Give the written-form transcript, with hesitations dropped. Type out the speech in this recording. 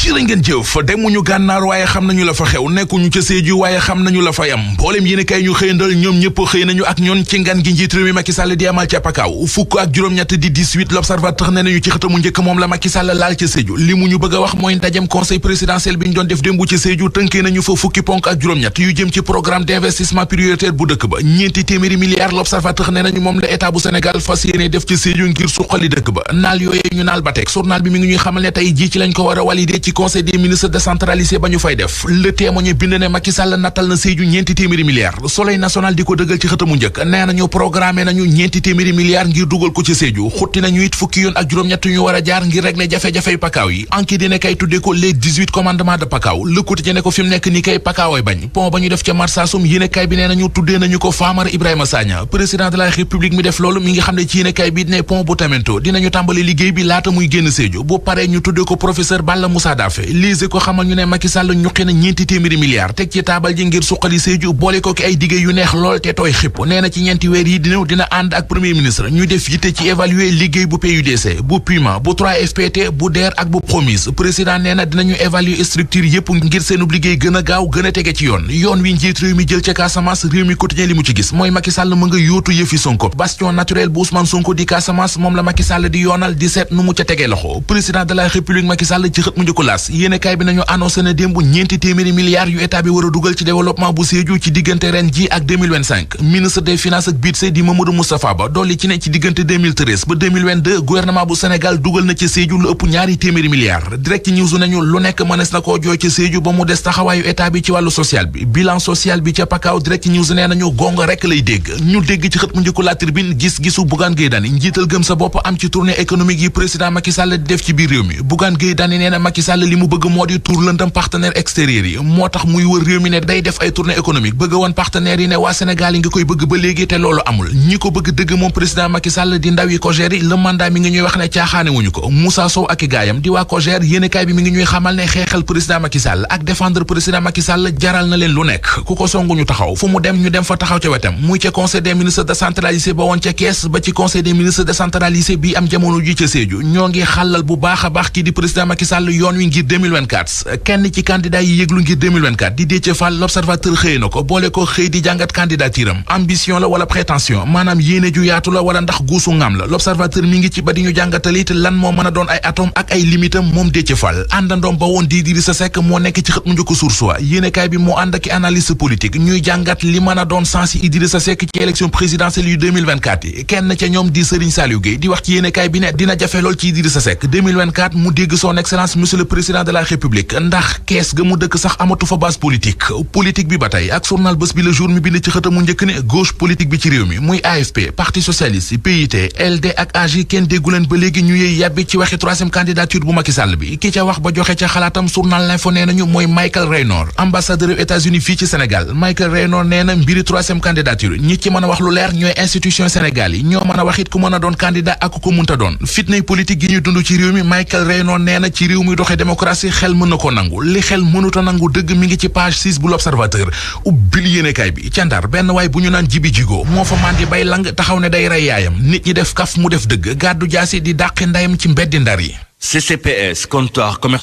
jërë ngeen jëf demuñu gànnaar waaye xam nañu la fa xew nekkuñu ca Sédhiou waaye xam nañu la fa yam mboolem yéen kay ñu xëyandal ñoom ñëpp xëy nañu ak ñoon ci ngan gi njiit réew mi Macky Sall di amal ca Pakaaw fukk ak juróom-ñett di 18 l'Observateur ne nañu ci xëtamu njëkk moom la Macky Sall laal ca Sédhiou li mu ñu bëgg a wax mooy ndajem conseil présidentiel bi ñu doon def démbu ci Sédhiou tënkee nañu fa fukki ponk ak juróom-ñett yu jëm ci programme d'investissement prioritaire bu dëkk ba ñeenti téeméeri milliards l'Observateur ne nañu moom la état bu Sénégal fas yéene def ci Sédhiou ngir suqali dëkk ba naal yooyee ñu naal ba teg journal bi mi ngi ñuy xamal ne tey jii ci lañ ko war a valider ci conseil des ministres décentralisé ba ñu fay def le témoigné bind ne Macky Sall nattal na Sédhiou ñeenti téeméeri milliards Soleil national di ko dëggal ci xëtamu njëkk nee nañu programmé nañu ñeenti téeméeri milliards ngir dugal ko ci Sédhiou xutti nañu it fukki yoon ak juróom-ñett ñu war a jaar ngir régler jafe-jafey Pakaaw yi enquête dina kay tuddee ko les 18 commandements de Pakaaw Le Quotidien ne ko fi mu nekk ni kay Pakaaw ay bañ pont ba ñu def ca Marsassoum yéene kay bi nee nañu tuddee nañu ko Famara Ibrahima Sagna président de la République mi def loolu mi ngi xam ne ci yéene kay bi ne pont bu Tamento dinañu tàmbali liggéey bi laata muy génn Sédhiou bu paree ñu tuddee ko professeur Balla Moussa Daffé lise ko xamal ñu ne Macky Sall ñuqi na ñeenti téeméeri milliards teg ci taabal ji ngir suqali Sédhiou boole ko ki ay digge yu neex lool te tooy xipp nee na ci ñeenti weer yi dina ànd ak premier ministre ñu def yitte ci évaluer liggéey bu PUDC bu Puma bu 3FPT bu DER ak bu Promise président nee na dinañu évaluer structure yépp ngir seenub liggéey gën a gaaw gën a tege ci yoon wi njiit réew mi jël ca Casamance réew mi quotidien li mu ci gis mooy Macky Sall mu nga yóotu yëfi Sonko bastion naturel bu Ousmane Sonko di Casamance moom la Macky Sall di yoonal di seet nu mu ca tegee loxo président de la République Macky Sall ci xët mu njëkk laas yéene kaay bi nañu annoncé na démb ñeenti téeméeri milliards yu état bi war a dugal ci développement bu Sédhiou ci diggante ren ji ak 2025 ministre des finances ak budget di Mamadou Moustapha Ba dolli ci ne ci diggante 2013 ba 2022 gouvernement bu Sénégal dugal na ci Sédhiou lu ëpp ñaari téeméeri milliards direct news nañu lu nekk mënees na koo jooy ci Sédhiou ba mu des taxawaayu état bi ci wàllu social bi bilan social bi ca Pakaaw direct news nee nañu gongo rek lay dégg ñu dégg ci xët mu njëkku La Tribune gis-gisu Bougane Gueye Dany njiital gëm sa bopp am ci tournée économique yi président Macky Sall di def ci biir réew mi Bougane Gueye Dany nee na Macky Sall li mu bëgg moo di tour lëndam partenaire extérieur yi moo tax muy wër réew mi ne day def ay tournée économique bëgg woon partenaires yi ne waa Sénégal yi nga koy bëgg ba léegi te loolu amul ñi ko bëgg dëgg moom président Macky Sall di ndaw yi COJER yi le mandat mi ngi ñuy wax ne caaxaane wuñu ko Moussa Sow ak i gaayam di waa COJER yéenekaay bi mi ngi ñuy xamal ne xeexal président Macky Sall ak défendre président Macky Sall jaral na leen lu nekk ku ko songu ñu taxaw fu mu dem ñu dem fa taxaw ca wetam muy ca conseil des ministres décentralisé ba woon ca Kees ba ci conseil des ministres décentralisé bi am jamono ji ca Sédhiou ñoo ngi xàllal bu baax a baax kii di président Macky Sall yoon wi ngir 2024 kenn ci candidat yi yëglu ngir 2024 di Déthié Fall l'Observateur xëy na ko boole ko xëy di jàngat candidature am ambition la wala prétention maanaam yéene ju yaatu la wala ndax guusu ngam la l'Observateur mi ngi ci ba di ñu jàngatal it lan moo mën a doon ay atome ak ay limitam moom Déthié Fall àndandoom ba woon di Idrissa Seck moo nekk ci xët mu njëkk Source A yéenekaay bi moo ànd ak analyste politique ñuy jàngat li mën a doon sens yi Idrissa Seck ci élection présidentielle yu 2024 yi kenn ca ñoom di Serigne Saliou Gueye di wax ci yéenekaay bi ne dina jafe lool ci Idrissa Seck 2024 mu dégg son excellence monsieur le président de la République ndax kees ga mu dëkk sax amatu fa base politique bi ba tey ak journal Bës Bi Le Jour mi bind ci xëtamu njëkk ne gauche politique bi ci réew mi muy AFP parti socialiste PIT LD ak AJ kenn déggu leen ba léegi ñu yey yàbbi ci waxi troisième candidature bu Macky Sall bi ki ca wax ba joxe ca xalaatam journal L'Info nee nañu mooy Michael Raynor ambassadeur États-Unis fii ci Sénégal Michael Raynor nee na mbiri troisième candidature ñi ci mën a wax lu leer ñooy institution Sénégal yi ñoo mën a wax it ku mën a doon candidat ak ku munta doon fitnay politique gi ñu dund ci réew mi Michael Raynor nee na ci réew muy doxee démocratie xel mën na ko nangu li xel mënuta nangu dëgg mi ngi ci page 6 bu l'Observateur ubbil yéenekaay bi ca Ndar benn waay bu ñu naan Jibi Jigo moo fa mandi bay lang taxaw ne day rey yaayam nit ñi def kaf mu def dëgg gàddu jaasi di dàqi ndayam ci mbeddi Ndar yi. CCPS comptoir commercial